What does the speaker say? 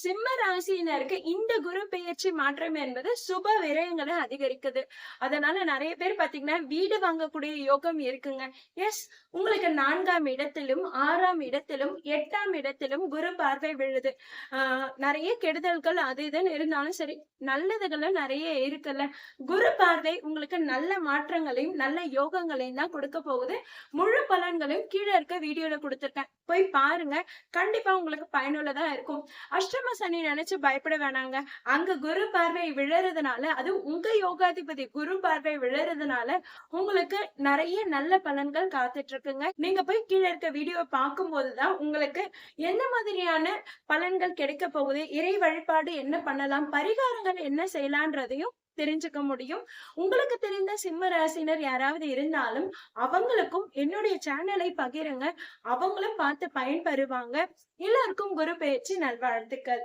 சிம்ம ராசியினருக்கு இந்த குரு பெயர்ச்சி மாற்றம் என்பது சுப விரயங்களை அதிகரிக்குது. அதனால நிறைய பேர் பாத்தீங்கன்னா வீடு வாங்கக்கூடிய யோகம் இருக்குங்க. எஸ், உங்களுக்கு 4ஆம் இடத்திலும் 6ஆம் இடத்திலும் 8ஆம் இடத்திலும் குரு பார்வை விழுது. நிறைய கெடுதல்கள் அது இதுன்னு இருந்தாலும் சரி, நல்லதுகளும் நிறைய இருக்குல்ல. குரு பார்வை உங்களுக்கு நல்ல மாற்றங்களையும் நல்ல யோகங்களையும் தான் கொடுக்க போகுது. முழு பலன்களையும் கீழே இருக்க வீடியோல கொடுத்திருக்கேன், போய் பாருங்க. கண்டிப்பா உங்களுக்கு பயனுள்ளதா இருக்கும். அஷ்டம சனி நினைச்சு பயப்பட வேணாங்க. அங்க குரு பார்வை விழறதுனால, அது உங்க யோகாதிபதி குரு பார்வை விழறதுனால உங்களுக்கு நிறைய நல்ல பலன்கள் காத்துட்டு இருக்குங்க. நீங்க போய் கீழே இருக்க வீடியோ பார்க்கும் போதுதான் உங்களுக்கு எந்த மாதிரியான பலன்கள் கிடைக்க போகுது, இறை வழிபாடு என்ன பண்ணலாம், பரிகாரங்கள் என்ன செய்யலான்றதையும் தெரிஞ்சுக்க முடியும். உங்களுக்கு தெரிந்த சிம்ம ராசினர் யாராவது இருந்தாலும் அவங்களுக்கும் என்னுடைய சேனலை பகிருங்க. அவங்களும் பார்த்து பயன்பெறுவாங்க. எல்லாருக்கும் குரு பெயர்ச்சி நல்வாழ்த்துக்கள்.